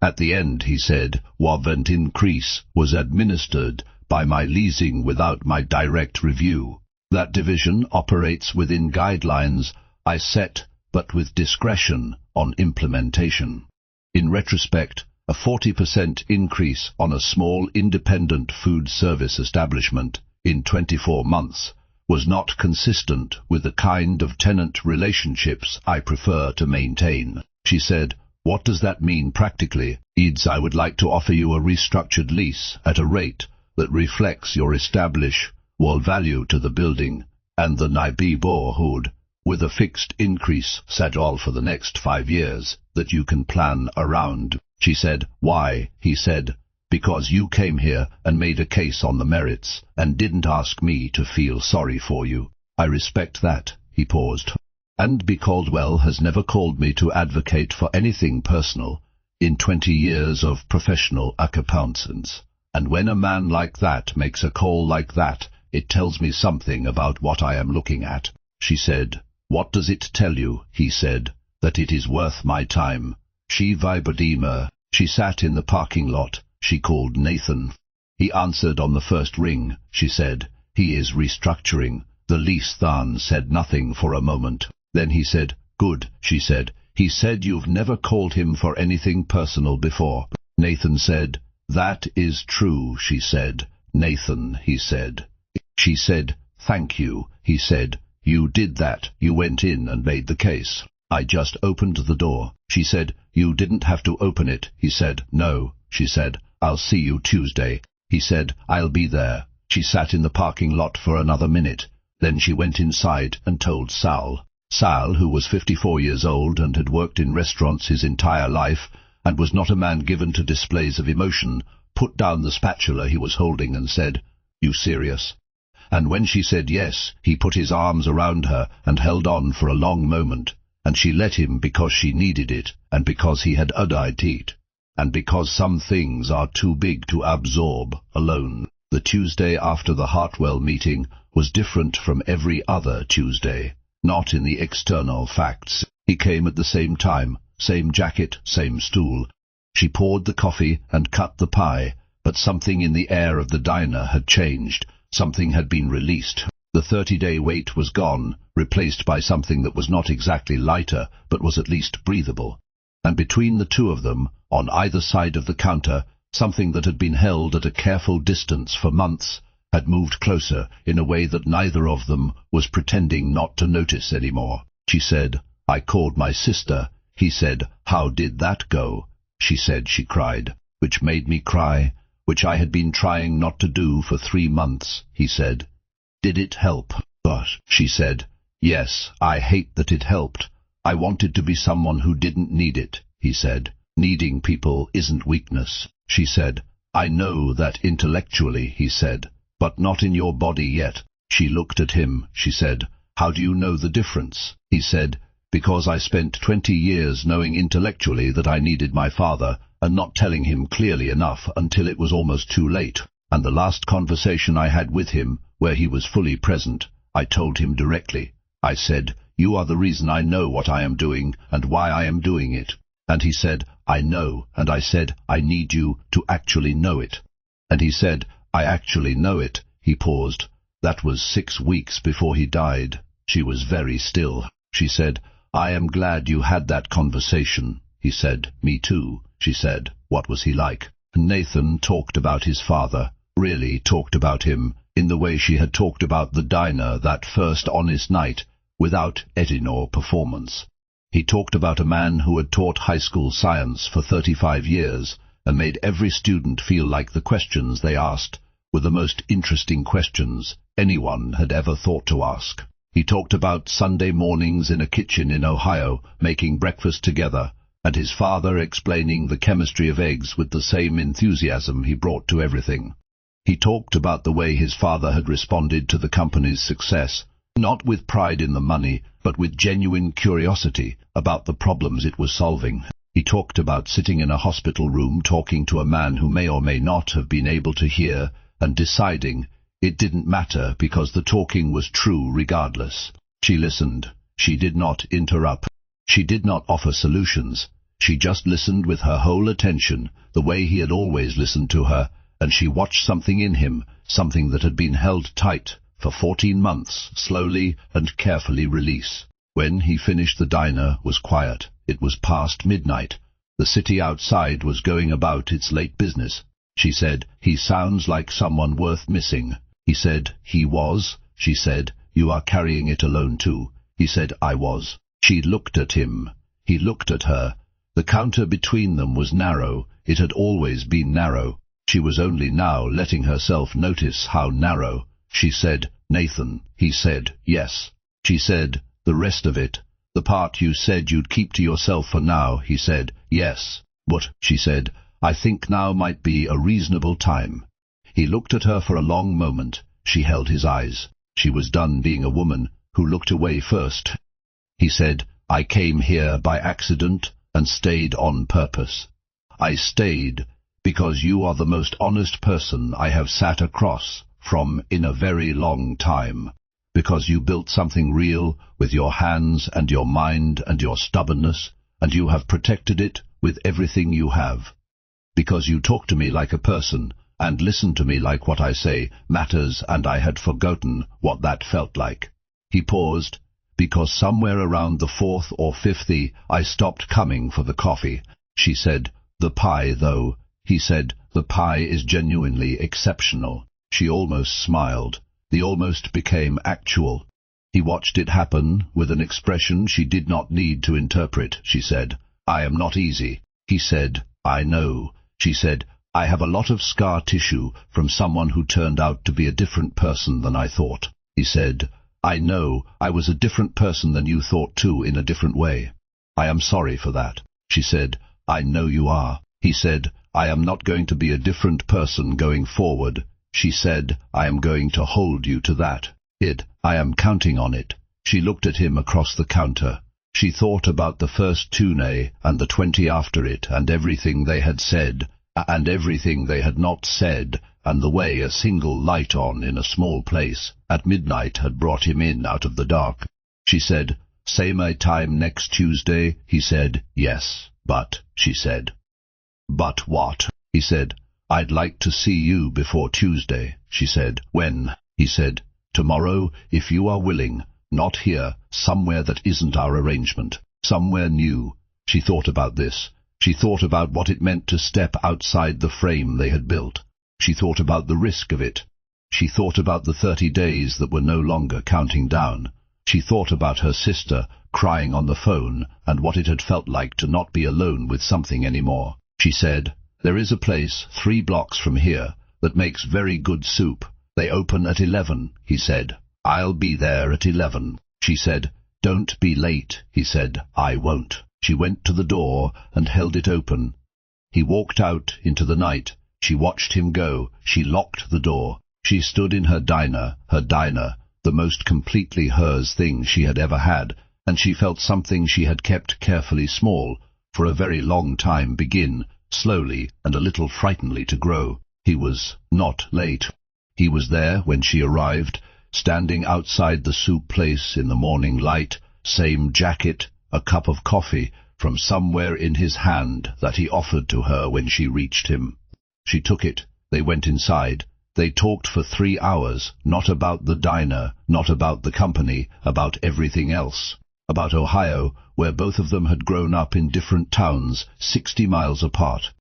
At the end, he said, "Warrant increase was administered by my leasing without my direct review. That division operates within guidelines I set, but with discretion on implementation. In retrospect, a 40% increase on a small independent food service establishment in 24 months was not consistent with the kind of tenant relationships I prefer to maintain." She said, "What does that mean practically?" "I would like to offer you a restructured lease at a rate that reflects your established value to the building and the neighborhood, with a fixed increase set all for the next 5 years that you can plan around." She said, "Why?" He said, "Because you came here and made a case on the merits and didn't ask me to feel sorry for you. I respect that." He paused. "And B. Caldwell has never called me to advocate for anything personal in 20 years of professional accountants. And when a man like that makes a call like that, it tells me something about what I am looking at." She said, "What does it tell you?" He said, "That it is worth my time." She vibradima. She sat in the parking lot. She called Nathan. He answered on the first ring. She said, "He is restructuring." The lease than said nothing for a moment. Then he said, "Good," she said. "He said you've never called him for anything personal before." Nathan said, "That is true," she said. "Nathan," he said. She said, "Thank you." He said, "You did that. You went in and made the case." "I just opened the door." She said, "You didn't have to open it." He said, "No." She said, "I'll see you Tuesday." He said, "I'll be there." She sat in the parking lot for another minute. Then she went inside and told Sal. Sal, who was 54 years old and had worked in restaurants his entire life and was not a man given to displays of emotion, put down the spatula he was holding and said, "You serious?" and when she said yes, he put his arms around her and held on for a long moment, and she let him because she needed it, and because he had it, and because some things are too big to absorb alone. The Tuesday after the Hartwell meeting was different from every other Tuesday, not in the external facts. He came at the same time, same jacket, same stool. She poured the coffee and cut the pie, but something in the air of the diner had changed. Something had been released. The 30-day weight was gone, replaced by something that was not exactly lighter, but was at least breathable. And between the two of them, on either side of the counter, something that had been held at a careful distance for months had moved closer in a way that neither of them was pretending not to notice anymore. She said, "I called my sister." He said, "How did that go?" She said she cried, which made me cry, which I had been trying not to do for 3 months. He said, "Did it help?" But she said, "Yes, I hate that it helped. I wanted to be someone who didn't need it." He said, "Needing people isn't weakness." She said, "I know that intellectually," he said, "but not in your body yet." She looked at him. She said, "How do you know the difference?" He said, "Because I spent 20 years knowing intellectually that I needed my father, and not telling him clearly enough until it was almost too late. And the last conversation I had with him, where he was fully present, I told him directly. I said, 'You are the reason I know what I am doing and why I am doing it.' And he said, 'I know.' And I said, 'I need you to actually know it.' And he said, 'I actually know it.'" He paused. "That was 6 weeks before he died." She was very still. She said, "I am glad you had that conversation." He said, "Me too." She said, "What was he like?" Nathan talked about his father, really talked about him, in the way she had talked about the diner that first honest night, without etting or performance. He talked about a man who had taught high school science for 35 years and made every student feel like the questions they asked were the most interesting questions anyone had ever thought to ask. He talked about Sunday mornings in a kitchen in Ohio, making breakfast together, and his father explaining the chemistry of eggs with the same enthusiasm he brought to everything. He talked about the way his father had responded to the company's success, not with pride in the money, but with genuine curiosity about the problems it was solving. He talked about sitting in a hospital room talking to a man who may or may not have been able to hear, and deciding it didn't matter because the talking was true regardless. She listened. She did not interrupt. She did not offer solutions. She just listened with her whole attention, the way he had always listened to her, and she watched something in him, something that had been held tight for 14 months, slowly and carefully release. When he finished, the diner was quiet. It was past midnight. The city outside was going about its late business. She said, "He sounds like someone worth missing." He said, "He was." She said, "You are carrying it alone too." He said, "I was." She looked at him. He looked at her. The counter between them was narrow. It had always been narrow. She was only now letting herself notice how narrow. She said, "Nathan." He said, "Yes." She said, "The rest of it, the part you said you'd keep to yourself for now." He said, "Yes." "What?" She said, "I think now might be a reasonable time." He looked at her for a long moment. She held his eyes. She was done being a woman who looked away first. He said, "I came here by accident and stayed on purpose. I stayed because you are the most honest person I have sat across from in a very long time. Because you built something real with your hands and your mind and your stubbornness, and you have protected it with everything you have. Because you talk to me like a person and listen to me like what I say matters, and I had forgotten what that felt like." He paused. "Because somewhere around the 4th or 5th I stopped coming for the coffee." She said, "The pie, though." He said, "The pie is genuinely exceptional." She almost smiled. The almost became actual. He watched it happen with an expression she did not need to interpret. She said, "I am not easy." He said, "I know." She said, "I have a lot of scar tissue from someone who turned out to be a different person than I thought." He said, "I know, I was a different person than you thought too, in a different way. I am sorry for that." She said, "I know you are." He said, "I am not going to be a different person going forward." She said, I am going to hold you to that. I am counting on it. She looked at him across the counter. She thought about the first tune and the 20 after it, and everything they had said, and everything they had not said, and the way a single light on in a small place at midnight had brought him in out of the dark. She said, Same time next Tuesday? He said, Yes, but, she said. But what? He said, I'd like to see you before Tuesday. She said, When? He said, Tomorrow, if you are willing. Not here, somewhere that isn't our arrangement. Somewhere new. She thought about this. She thought about what it meant to step outside the frame they had built. She thought about the risk of it. She thought about the 30 days that were no longer counting down. She thought about her sister crying on the phone and what it had felt like to not be alone with something anymore. She said, There is a place 3 blocks from here that makes very good soup. They open at 11, he said. I'll be there at 11. She said, Don't be late. He said, I won't. She went to the door and held it open. He walked out into the night. She watched him go. She locked the door. She stood in her diner, the most completely hers thing she had ever had, and she felt something she had kept carefully small for a very long time begin, slowly and a little frighteningly to grow. He was not late. He was there when she arrived, standing outside the soup place in the morning light, same jacket, a cup of coffee from somewhere in his hand that he offered to her when she reached him. She took it. They went inside. They talked for 3 hours, not about the diner, not about the company, about everything else. About Ohio, where both of them had grown up in different towns, 60 miles apart.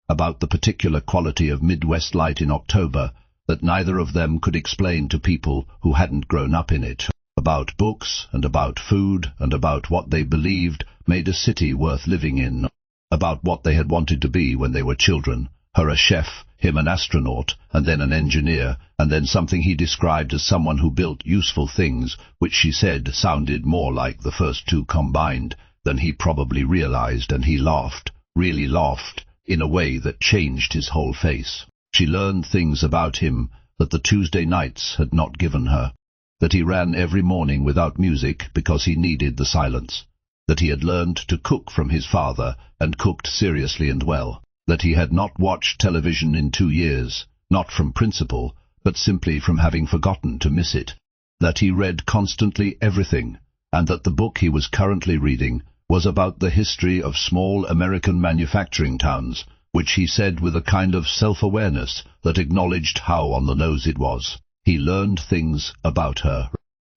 About the particular quality of Midwest light in October that neither of them could explain to people who hadn't grown up in it. About books, and about food, and about what they believed made a city worth living in. About what they had wanted to be when they were children. Her a chef, him an astronaut, and then an engineer, and then something he described as someone who built useful things, which she said sounded more like the first 2 combined than he probably realized, and he laughed, really laughed, in a way that changed his whole face. She learned things about him that the Tuesday nights had not given her. That he ran every morning without music because he needed the silence. That he had learned to cook from his father, and cooked seriously and well. That he had not watched television in 2 years, not from principle, but simply from having forgotten to miss it. That he read constantly everything, and that the book he was currently reading was about the history of small American manufacturing towns, which he said with a kind of self-awareness that acknowledged how on the nose it was. He learned things about her.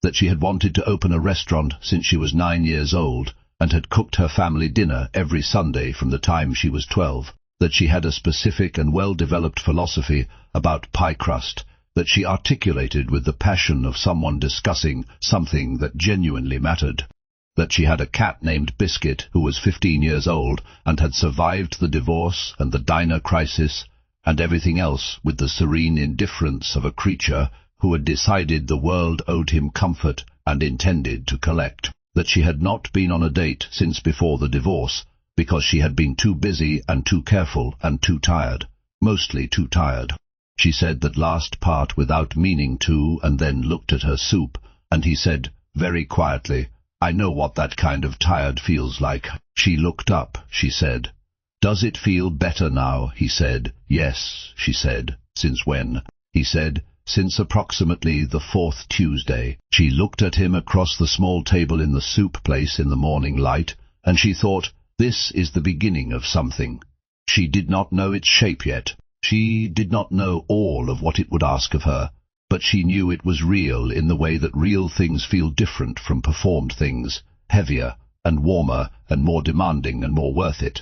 That she had wanted to open a restaurant since she was 9 years old, and had cooked her family dinner every Sunday from the time she was 12. That she had a specific and well-developed philosophy about pie crust, that she articulated with the passion of someone discussing something that genuinely mattered. That she had a cat named Biscuit who was 15 years old and had survived the divorce and the diner crisis and everything else with the serene indifference of a creature who had decided the world owed him comfort and intended to collect. That she had not been on a date since before the divorce because she had been too busy and too careful and too tired, mostly too tired. She said that last part without meaning to, and then looked at her soup, and he said very quietly, I know what that kind of tired feels like. She looked up, she said. Does it feel better now? He said. Yes, she said. Since when? He said, since approximately the 4th Tuesday. She looked at him across the small table in the soup place in the morning light, and she thought, this is the beginning of something. She did not know its shape yet. She did not know all of what it would ask of her, but she knew it was real in the way that real things feel different from performed things, heavier and warmer and more demanding and more worth it.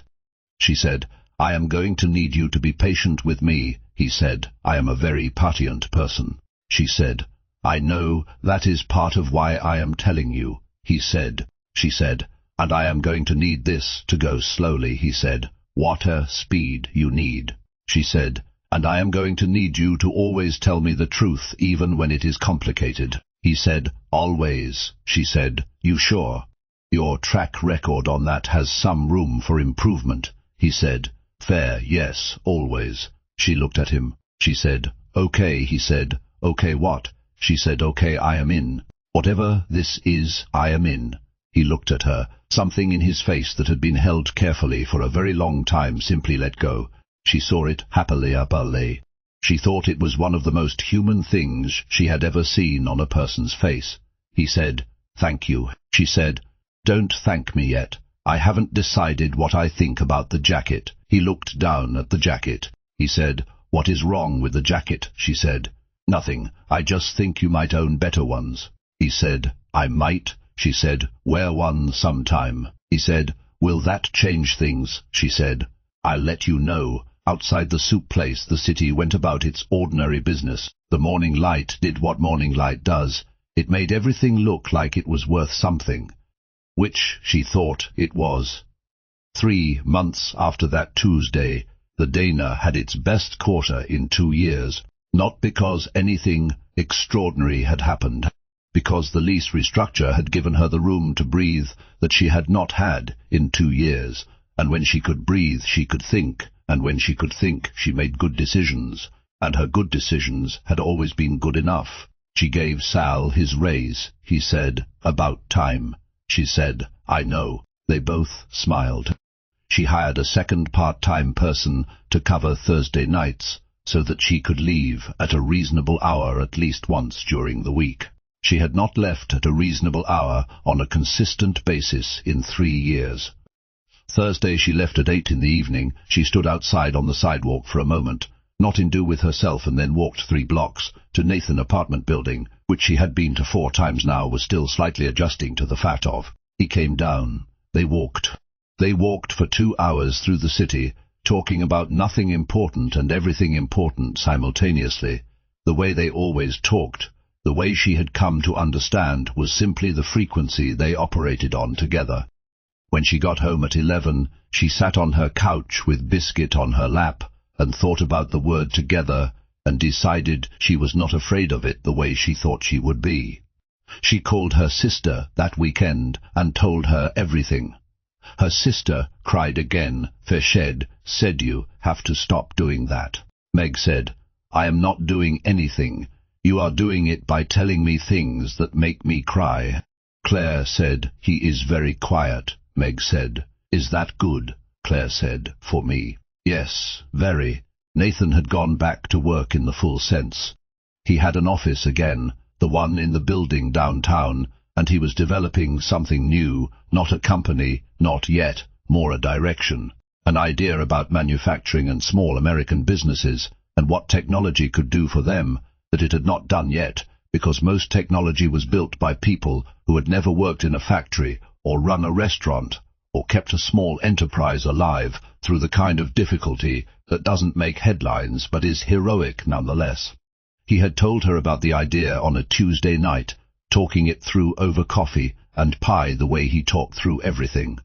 She said, I am going to need you to be patient with me, he said. I am a very patient person. She said, I know, that is part of why I am telling you, he said. She said, and I am going to need this to go slowly, he said. Water speed you need. She said, and I am going to need you to always tell me the truth even when it is complicated. He said, always. She said, you sure? Your track record on that has some room for improvement. He said, fair, yes, always. She looked at him. She said, "Okay," he said. "Okay what?" She said, "Okay, I am in. Whatever this is, I am in." He looked at her. Something in his face that had been held carefully for a very long time simply let go. She saw it happily abale. She thought it was one of the most human things she had ever seen on a person's face. He said, "Thank you." She said, "Don't thank me yet. I haven't decided what I think about the jacket." He looked down at the jacket. He said, "What is wrong with the jacket?" She said, "Nothing. I just think you might own better ones." He said, "I might." She said, "Wear one sometime." He said, "Will that change things?" She said, "I'll let you know." Outside the soup place, the city went about its ordinary business. The morning light did what morning light does. It made everything look like it was worth something, which she thought it was. 3 months after that Tuesday, the Dana had its best quarter in 2 years, not because anything extraordinary had happened, because the lease restructure had given her the room to breathe that she had not had in 2 years, and when she could breathe she could think, and when she could think she made good decisions, and her good decisions had always been good enough. She gave Sal his raise. He said, "About time." She said, "I know." They both smiled. She hired a second part-time person to cover Thursday nights, so that she could leave at a reasonable hour at least once during the week. She had not left at a reasonable hour on a consistent basis in 3 years. Thursday she left at 8 in the evening. She stood outside on the sidewalk for a moment, not in do with herself, and then walked 3 blocks to Nathan apartment building, which she had been to 4 times now, was still slightly adjusting to the fact of. He came down. They walked. They walked for 2 hours through the city, talking about nothing important and everything important simultaneously. The way they always talked, the way she had come to understand, was simply the frequency they operated on together. When she got home at 11, she sat on her couch with biscuit on her lap and thought about the word together and decided she was not afraid of it the way she thought she would be. She called her sister that weekend and told her everything. Her sister cried again. Feshed said, "You have to stop doing that." Meg said, "I am not doing anything. You are doing it by telling me things that make me cry." Claire said, "He is very quiet." Meg said, "Is that good?" Claire said, "For me, yes, very." Nathan had gone back to work in the full sense. He had an office again, the one in the building downtown, and he was developing something new, not a company, not yet, more a direction, an idea about manufacturing and small American businesses, and what technology could do for them that it had not done yet, because most technology was built by people who had never worked in a factory or run a restaurant or kept a small enterprise alive through the kind of difficulty that doesn't make headlines but is heroic nonetheless. He had told her about the idea on a Tuesday night, talking it through over coffee and pie the way he talked through everything.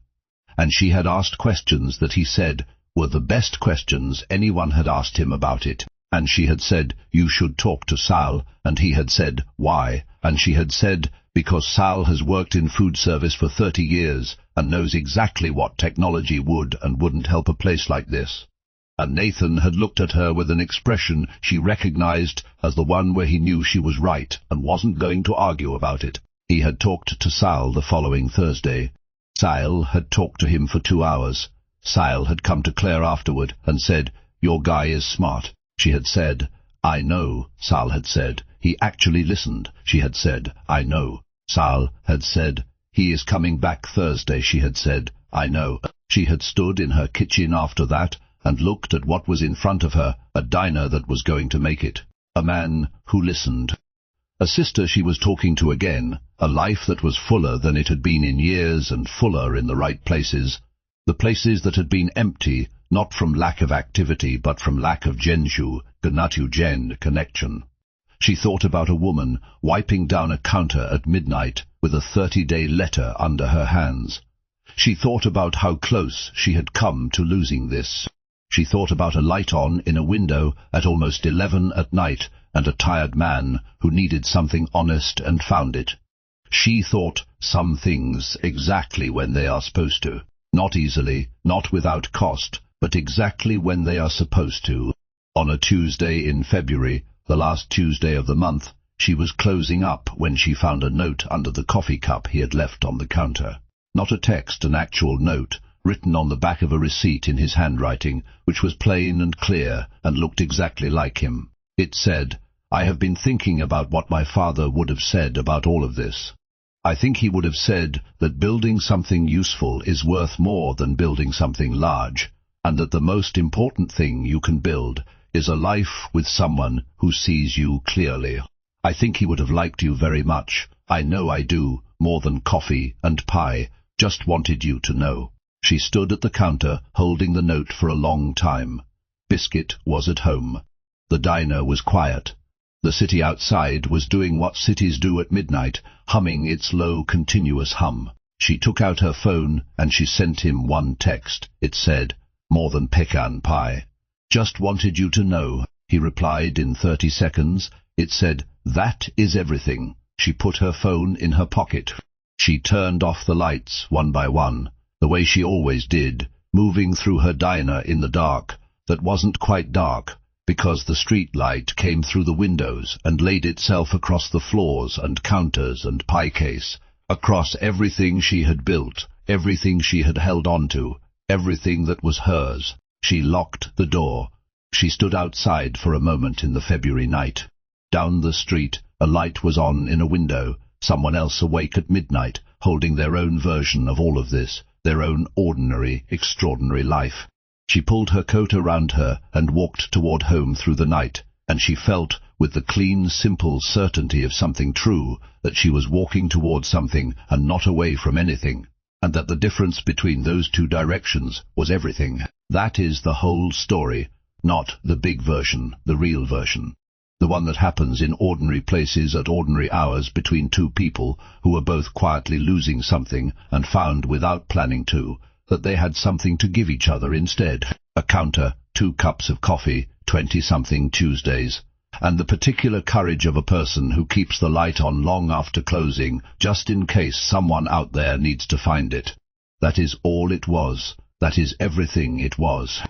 And she had asked questions that he said were the best questions anyone had asked him about it. And she had said, "You should talk to Sal," and he had said, "Why?" And she had said, "Because Sal has worked in food service for 30 years and knows exactly what technology would and wouldn't help a place like this." And Nathan had looked at her with an expression she recognized as the one where he knew she was right and wasn't going to argue about it. He had talked to Sal the following Thursday. Sal had talked to him for 2 hours. Sal had come to Claire afterward and said, "Your guy is smart." She had said, "I know," Sal had said. "He actually listened." She had said, "I know." Sal had said, "He is coming back Thursday." She had said, "I know." She had stood in her kitchen after that and looked at what was in front of her, a diner that was going to make it. A man who listened. A sister she was talking to again, a life that was fuller than it had been in years and fuller in the right places. The places that had been empty, not from lack of activity, but from lack of Genju, Gnatu-Gen connection. She thought about a woman wiping down a counter at midnight with a 30-day letter under her hands. She thought about how close she had come to losing this. She thought about a light on in a window at almost 11 at night and a tired man who needed something honest and found it. She thought some things exactly when they are supposed to. Not easily, not without cost, but exactly when they are supposed to. On a Tuesday in February, The last Tuesday of the month, she was closing up when she found a note under the coffee cup he had left on the counter. Not a text, an actual note, written on the back of a receipt in his handwriting, which was plain and clear and looked exactly like him. It said, "I have been thinking about what my father would have said about all of this. I think he would have said that building something useful is worth more than building something large, and that the most important thing you can build is a life with someone who sees you clearly. I think he would have liked you very much. I know I do, more than coffee and pie. Just wanted you to know." She stood at the counter, holding the note for a long time. Biscuit was at home. The diner was quiet. The city outside was doing what cities do at midnight, humming its low, continuous hum. She took out her phone and she sent him one text. It said, "More than pecan pie. Just wanted you to know." He replied in 30 seconds. It said, "That is everything." She put her phone in her pocket. She turned off the lights one by one, the way she always did, moving through her diner in the dark that wasn't quite dark, because the street light came through the windows and laid itself across the floors and counters and pie case, across everything she had built, everything she had held on to, everything that was hers. She locked the door. She stood outside for a moment in the February night. Down the street, a light was on in a window, someone else awake at midnight, holding their own version of all of this, their own ordinary, extraordinary life. She pulled her coat around her and walked toward home through the night, and she felt, with the clean, simple certainty of something true, that she was walking toward something and not away from anything, and that the difference between those two directions was everything. That is the whole story, not the big version, the real version. The one that happens in ordinary places at ordinary hours between two people who were both quietly losing something and found, without planning to, that they had something to give each other instead. A counter, 2 cups of coffee, 20-something Tuesdays, and the particular courage of a person who keeps the light on long after closing, just in case someone out there needs to find it. That is all it was. That is everything it was.